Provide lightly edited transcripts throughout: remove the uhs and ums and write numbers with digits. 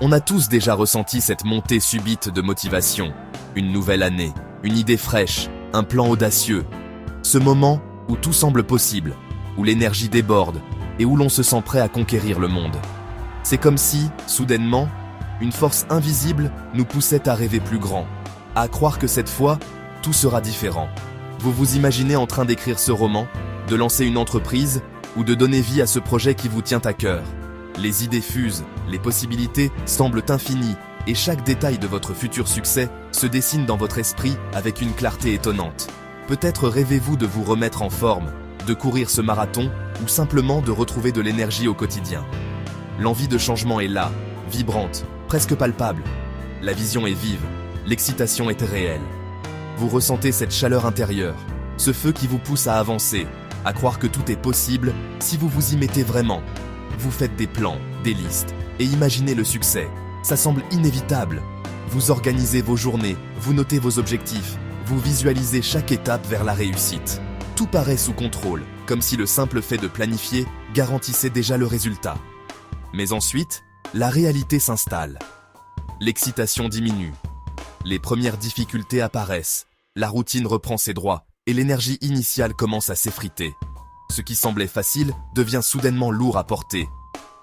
On a tous déjà ressenti cette montée subite de motivation. Une nouvelle année, une idée fraîche, un plan audacieux. Ce moment où tout semble possible, où l'énergie déborde et où l'on se sent prêt à conquérir le monde. C'est comme si, soudainement, une force invisible nous poussait à rêver plus grand, à croire que cette fois, tout sera différent. Vous vous imaginez en train d'écrire ce roman, de lancer une entreprise ou de donner vie à ce projet qui vous tient à cœur. Les idées fusent, les possibilités semblent infinies et chaque détail de votre futur succès se dessine dans votre esprit avec une clarté étonnante. Peut-être rêvez-vous de vous remettre en forme, de courir ce marathon ou simplement de retrouver de l'énergie au quotidien. L'envie de changement est là, vibrante, presque palpable. La vision est vive, l'excitation est réelle. Vous ressentez cette chaleur intérieure, ce feu qui vous pousse à avancer, à croire que tout est possible si vous vous y mettez vraiment. Vous faites des plans, des listes et imaginez le succès. Ça semble inévitable. Vous organisez vos journées, vous notez vos objectifs, vous visualisez chaque étape vers la réussite. Tout paraît sous contrôle, comme si le simple fait de planifier garantissait déjà le résultat. Mais ensuite, la réalité s'installe. L'excitation diminue. Les premières difficultés apparaissent. La routine reprend ses droits et l'énergie initiale commence à s'effriter. Ce qui semblait facile devient soudainement lourd à porter.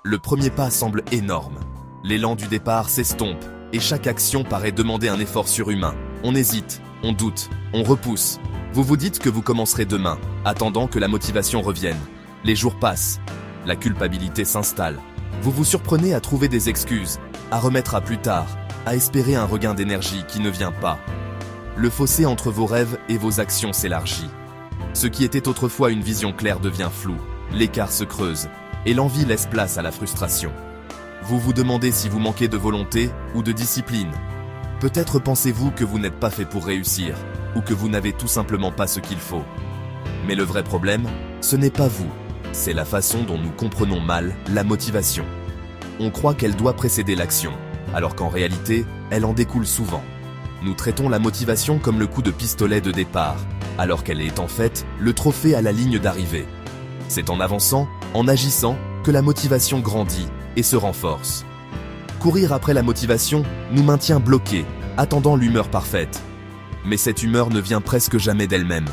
Le premier pas semble énorme. L'élan du départ s'estompe et chaque action paraît demander un effort surhumain. On hésite, on doute, on repousse. Vous vous dites que vous commencerez demain, attendant que la motivation revienne. Les jours passent, la culpabilité s'installe. Vous vous surprenez à trouver des excuses, à remettre à plus tard, à espérer un regain d'énergie qui ne vient pas. Le fossé entre vos rêves et vos actions s'élargit. Ce qui était autrefois une vision claire devient flou, l'écart se creuse, et l'envie laisse place à la frustration. Vous vous demandez si vous manquez de volonté ou de discipline. Peut-être pensez-vous que vous n'êtes pas fait pour réussir, ou que vous n'avez tout simplement pas ce qu'il faut. Mais le vrai problème, ce n'est pas vous, c'est la façon dont nous comprenons mal la motivation. On croit qu'elle doit précéder l'action, alors qu'en réalité, elle en découle souvent. Nous traitons la motivation comme le coup de pistolet de départ, alors qu'elle est en fait le trophée à la ligne d'arrivée. C'est en avançant, en agissant, que la motivation grandit et se renforce. Courir après la motivation nous maintient bloqués, attendant l'humeur parfaite. Mais cette humeur ne vient presque jamais d'elle-même.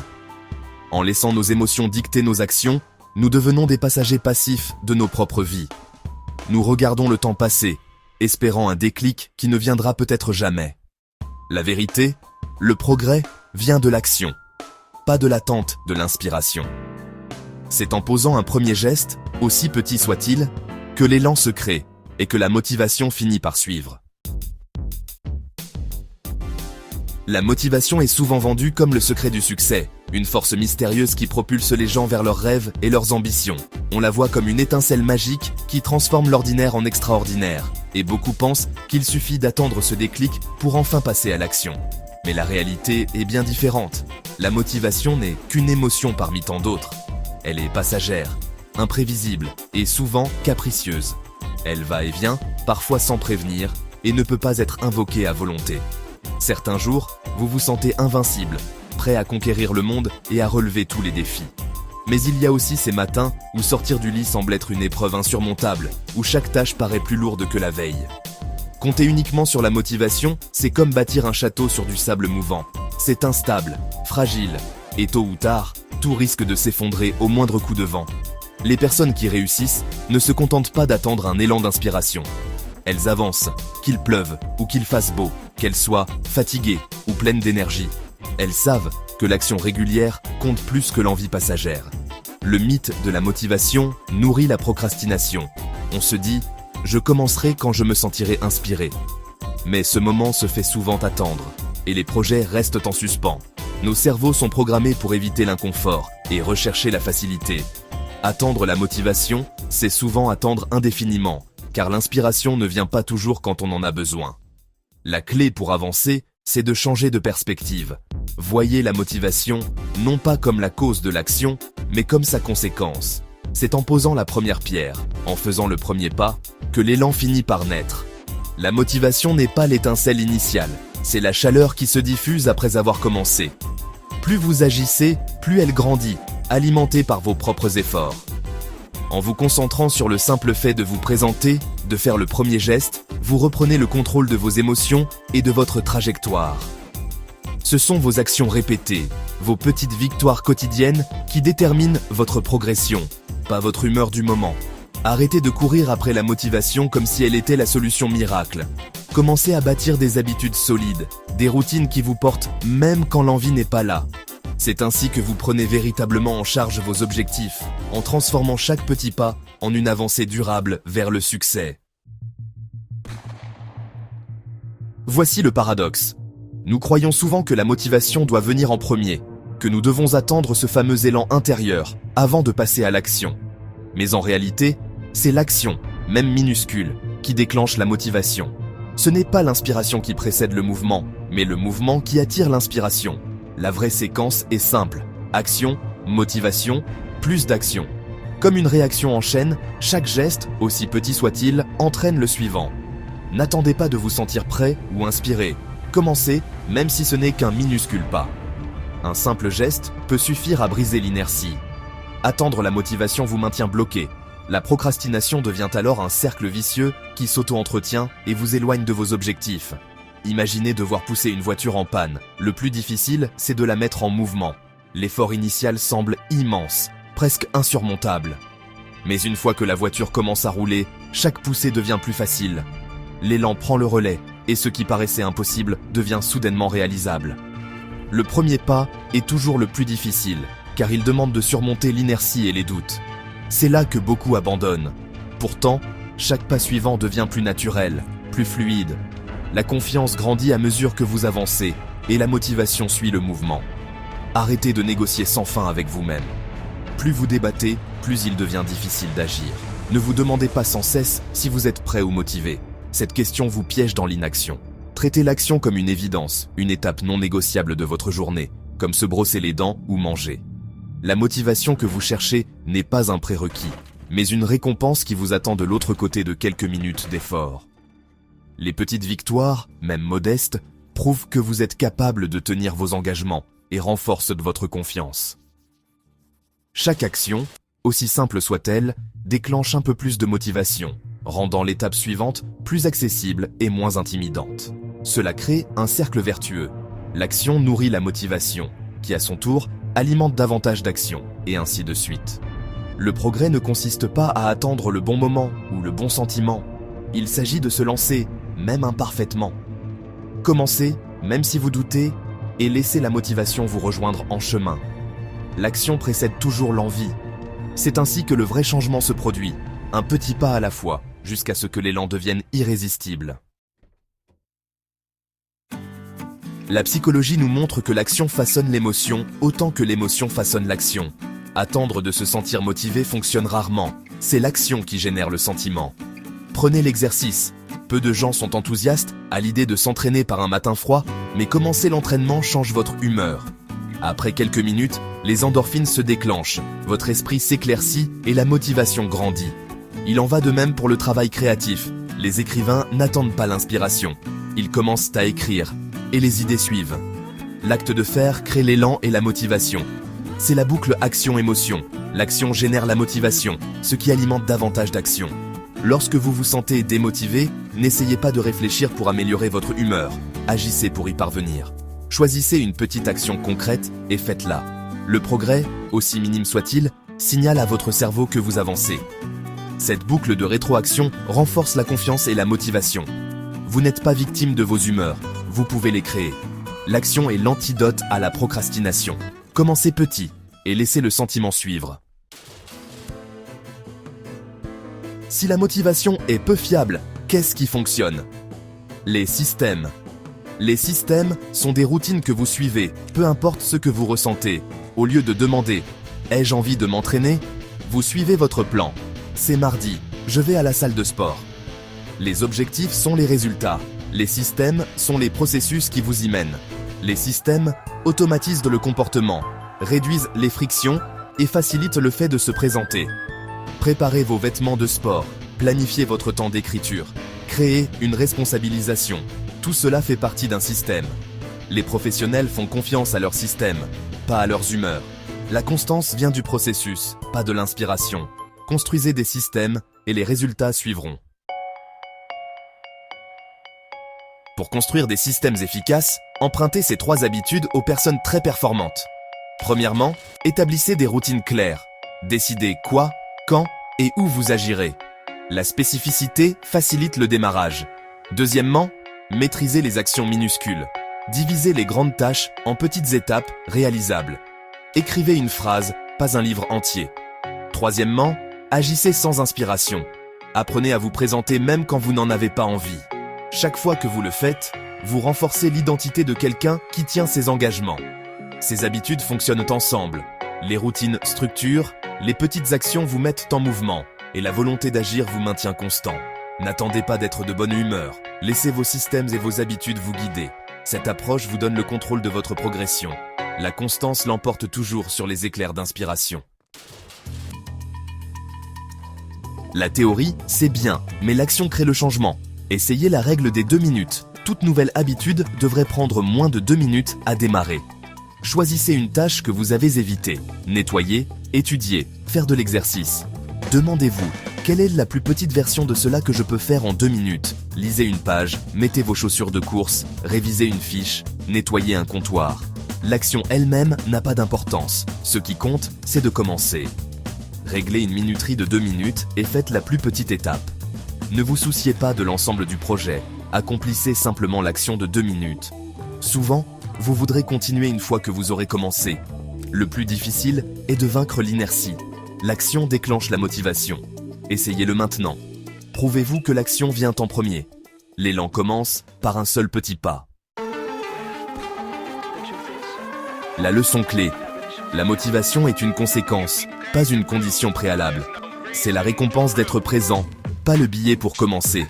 En laissant nos émotions dicter nos actions, nous devenons des passagers passifs de nos propres vies. Nous regardons le temps passer, espérant un déclic qui ne viendra peut-être jamais. La vérité, le progrès vient de l'action, pas de l'attente de l'inspiration. C'est en posant un premier geste, aussi petit soit-il, que l'élan se crée et que la motivation finit par suivre. La motivation est souvent vendue comme le secret du succès, une force mystérieuse qui propulse les gens vers leurs rêves et leurs ambitions. On la voit comme une étincelle magique qui transforme l'ordinaire en extraordinaire, et beaucoup pensent qu'il suffit d'attendre ce déclic pour enfin passer à l'action. Mais la réalité est bien différente. La motivation n'est qu'une émotion parmi tant d'autres. Elle est passagère, imprévisible et souvent capricieuse. Elle va et vient, parfois sans prévenir, et ne peut pas être invoquée à volonté. Certains jours, vous vous sentez invincible, prêt à conquérir le monde et à relever tous les défis. Mais il y a aussi ces matins où sortir du lit semble être une épreuve insurmontable, où chaque tâche paraît plus lourde que la veille. Compter uniquement sur la motivation, c'est comme bâtir un château sur du sable mouvant. C'est instable, fragile, et tôt ou tard, tout risque de s'effondrer au moindre coup de vent. Les personnes qui réussissent ne se contentent pas d'attendre un élan d'inspiration. Elles avancent, qu'il pleuve ou qu'il fasse beau, qu'elles soient fatiguées ou pleines d'énergie. Elles savent que l'action régulière compte plus que l'envie passagère. Le mythe de la motivation nourrit la procrastination. On se dit « je commencerai quand je me sentirai inspiré ». Mais ce moment se fait souvent attendre, et les projets restent en suspens. Nos cerveaux sont programmés pour éviter l'inconfort et rechercher la facilité. Attendre la motivation, c'est souvent attendre indéfiniment, car l'inspiration ne vient pas toujours quand on en a besoin. La clé pour avancer, c'est de changer de perspective. Voyez la motivation, non pas comme la cause de l'action, mais comme sa conséquence. C'est en posant la première pierre, en faisant le premier pas, que l'élan finit par naître. La motivation n'est pas l'étincelle initiale, c'est la chaleur qui se diffuse après avoir commencé. Plus vous agissez, plus elle grandit, alimentée par vos propres efforts. En vous concentrant sur le simple fait de vous présenter, de faire le premier geste, vous reprenez le contrôle de vos émotions et de votre trajectoire. Ce sont vos actions répétées, vos petites victoires quotidiennes qui déterminent votre progression, pas votre humeur du moment. Arrêtez de courir après la motivation comme si elle était la solution miracle. Commencez à bâtir des habitudes solides, des routines qui vous portent même quand l'envie n'est pas là. C'est ainsi que vous prenez véritablement en charge vos objectifs, en transformant chaque petit pas en une avancée durable vers le succès. Voici le paradoxe. Nous croyons souvent que la motivation doit venir en premier, que nous devons attendre ce fameux élan intérieur avant de passer à l'action. Mais en réalité, c'est l'action, même minuscule, qui déclenche la motivation. Ce n'est pas l'inspiration qui précède le mouvement, mais le mouvement qui attire l'inspiration. La vraie séquence est simple. Action, motivation, plus d'action. Comme une réaction en chaîne, chaque geste, aussi petit soit-il, entraîne le suivant. N'attendez pas de vous sentir prêt ou inspiré. Commencez, même si ce n'est qu'un minuscule pas. Un simple geste peut suffire à briser l'inertie. Attendre la motivation vous maintient bloqué. La procrastination devient alors un cercle vicieux qui s'auto-entretient et vous éloigne de vos objectifs. Imaginez devoir pousser une voiture en panne. Le plus difficile, c'est de la mettre en mouvement. L'effort initial semble immense, presque insurmontable. Mais une fois que la voiture commence à rouler, chaque poussée devient plus facile. L'élan prend le relais et ce qui paraissait impossible devient soudainement réalisable. Le premier pas est toujours le plus difficile, car il demande de surmonter l'inertie et les doutes. C'est là que beaucoup abandonnent. Pourtant, chaque pas suivant devient plus naturel, plus fluide. La confiance grandit à mesure que vous avancez et la motivation suit le mouvement. Arrêtez de négocier sans fin avec vous-même. Plus vous débattez, plus il devient difficile d'agir. Ne vous demandez pas sans cesse si vous êtes prêt ou motivé. Cette question vous piège dans l'inaction. Traitez l'action comme une évidence, une étape non négociable de votre journée, comme se brosser les dents ou manger. La motivation que vous cherchez n'est pas un prérequis, mais une récompense qui vous attend de l'autre côté de quelques minutes d'effort. Les petites victoires, même modestes, prouvent que vous êtes capable de tenir vos engagements et renforcent votre confiance. Chaque action, aussi simple soit-elle, déclenche un peu plus de motivation, rendant l'étape suivante plus accessible et moins intimidante. Cela crée un cercle vertueux. L'action nourrit la motivation, qui à son tour alimente davantage d'actions, et ainsi de suite. Le progrès ne consiste pas à attendre le bon moment ou le bon sentiment. Il s'agit de se lancer, même imparfaitement. Commencez, même si vous doutez, et laissez la motivation vous rejoindre en chemin. L'action précède toujours l'envie. C'est ainsi que le vrai changement se produit, un petit pas à la fois, jusqu'à ce que l'élan devienne irrésistible. La psychologie nous montre que l'action façonne l'émotion autant que l'émotion façonne l'action. Attendre de se sentir motivé fonctionne rarement, c'est l'action qui génère le sentiment. Prenez l'exercice. Peu de gens sont enthousiastes à l'idée de s'entraîner par un matin froid, mais commencer l'entraînement change votre humeur. Après quelques minutes, les endorphines se déclenchent, votre esprit s'éclaircit et la motivation grandit. Il en va de même pour le travail créatif. Les écrivains n'attendent pas l'inspiration. Ils commencent à écrire, et les idées suivent. L'acte de faire crée l'élan et la motivation. C'est la boucle action-émotion. L'action génère la motivation, ce qui alimente davantage d'action. Lorsque vous vous sentez démotivé, n'essayez pas de réfléchir pour améliorer votre humeur. Agissez pour y parvenir. Choisissez une petite action concrète et faites-la. Le progrès, aussi minime soit-il, signale à votre cerveau que vous avancez. Cette boucle de rétroaction renforce la confiance et la motivation. Vous n'êtes pas victime de vos humeurs, vous pouvez les créer. L'action est l'antidote à la procrastination. Commencez petit et laissez le sentiment suivre. Si la motivation est peu fiable, qu'est-ce qui fonctionne? Les systèmes. Les systèmes sont des routines que vous suivez, peu importe ce que vous ressentez. Au lieu de demander « Ai-je envie de m'entraîner ?», vous suivez votre plan. C'est mardi, je vais à la salle de sport. Les objectifs sont les résultats. Les systèmes sont les processus qui vous y mènent. Les systèmes automatisent le comportement, réduisent les frictions et facilitent le fait de se présenter. Préparez vos vêtements de sport, planifiez votre temps d'écriture, créez une responsabilisation. Tout cela fait partie d'un système. Les professionnels font confiance à leur système, pas à leurs humeurs. La constance vient du processus, pas de l'inspiration. Construisez des systèmes et les résultats suivront. Pour construire des systèmes efficaces, empruntez ces 3 habitudes aux personnes très performantes. Premièrement, établissez des routines claires. Décidez quoi, quand et où vous agirez. La spécificité facilite le démarrage. Deuxièmement, maîtrisez les actions minuscules. Divisez les grandes tâches en petites étapes réalisables. Écrivez une phrase, pas un livre entier. Troisièmement, agissez sans inspiration. Apprenez à vous présenter même quand vous n'en avez pas envie. Chaque fois que vous le faites, vous renforcez l'identité de quelqu'un qui tient ses engagements. Ces habitudes fonctionnent ensemble. Les routines structurent, les petites actions vous mettent en mouvement et la volonté d'agir vous maintient constant. N'attendez pas d'être de bonne humeur. Laissez vos systèmes et vos habitudes vous guider. Cette approche vous donne le contrôle de votre progression. La constance l'emporte toujours sur les éclairs d'inspiration. La théorie, c'est bien, mais l'action crée le changement. Essayez la règle des 2 minutes. Toute nouvelle habitude devrait prendre moins de 2 minutes à démarrer. Choisissez une tâche que vous avez évitée. Nettoyer, étudier, faire de l'exercice. Demandez-vous, quelle est la plus petite version de cela que je peux faire en 2 minutes? Lisez une page, mettez vos chaussures de course, révisez une fiche, nettoyez un comptoir. L'action elle-même n'a pas d'importance. Ce qui compte, c'est de commencer. Réglez une minuterie de 2 minutes et faites la plus petite étape. Ne vous souciez pas de l'ensemble du projet. Accomplissez simplement l'action de 2 minutes. Souvent, vous voudrez continuer une fois que vous aurez commencé. Le plus difficile est de vaincre l'inertie. L'action déclenche la motivation. Essayez-le maintenant. Prouvez-vous que l'action vient en premier. L'élan commence par un seul petit pas. La leçon clé. La motivation est une conséquence, pas une condition préalable. C'est la récompense d'être présent, pas le billet pour commencer.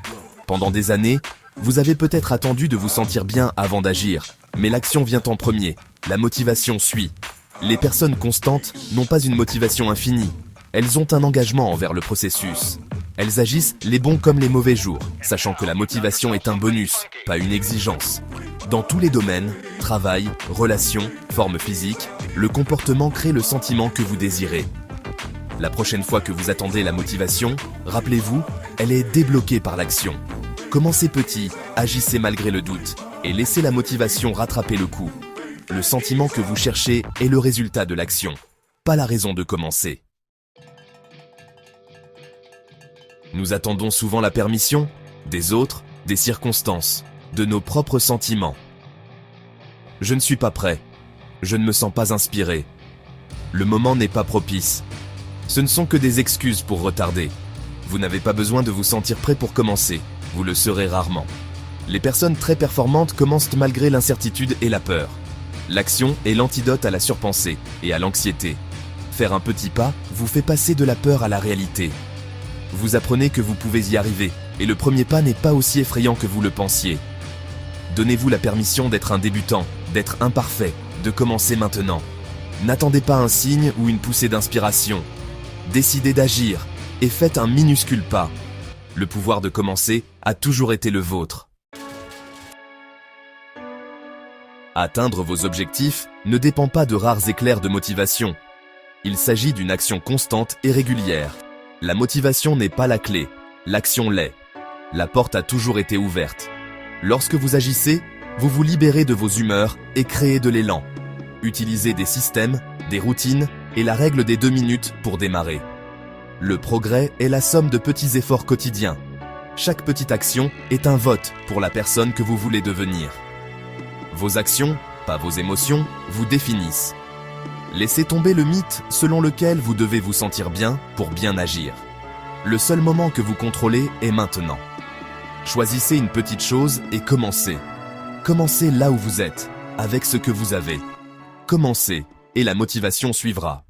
Pendant des années, vous avez peut-être attendu de vous sentir bien avant d'agir, mais l'action vient en premier, la motivation suit. Les personnes constantes n'ont pas une motivation infinie, elles ont un engagement envers le processus. Elles agissent les bons comme les mauvais jours, sachant que la motivation est un bonus, pas une exigence. Dans tous les domaines, travail, relations, forme physique, le comportement crée le sentiment que vous désirez. La prochaine fois que vous attendez la motivation, rappelez-vous, elle est débloquée par l'action. Commencez petit, agissez malgré le doute, et laissez la motivation rattraper le coup. Le sentiment que vous cherchez est le résultat de l'action, pas la raison de commencer. Nous attendons souvent la permission des autres, des circonstances, de nos propres sentiments. Je ne suis pas prêt. Je ne me sens pas inspiré. Le moment n'est pas propice. Ce ne sont que des excuses pour retarder. Vous n'avez pas besoin de vous sentir prêt pour commencer. Vous le serez rarement. Les personnes très performantes commencent malgré l'incertitude et la peur. L'action est l'antidote à la surpensée et à l'anxiété. Faire un petit pas vous fait passer de la peur à la réalité. Vous apprenez que vous pouvez y arriver, et le premier pas n'est pas aussi effrayant que vous le pensiez. Donnez-vous la permission d'être un débutant, d'être imparfait, de commencer maintenant. N'attendez pas un signe ou une poussée d'inspiration. Décidez d'agir, et faites un minuscule pas. Le pouvoir de commencer a toujours été le vôtre. Atteindre vos objectifs ne dépend pas de rares éclairs de motivation. Il s'agit d'une action constante et régulière. La motivation n'est pas la clé, l'action l'est. La porte a toujours été ouverte. Lorsque vous agissez, vous vous libérez de vos humeurs et créez de l'élan. Utilisez des systèmes, des routines et la règle des 2 minutes pour démarrer. Le progrès est la somme de petits efforts quotidiens. Chaque petite action est un vote pour la personne que vous voulez devenir. Vos actions, pas vos émotions, vous définissent. Laissez tomber le mythe selon lequel vous devez vous sentir bien pour bien agir. Le seul moment que vous contrôlez est maintenant. Choisissez une petite chose et commencez. Commencez là où vous êtes, avec ce que vous avez. Commencez et la motivation suivra.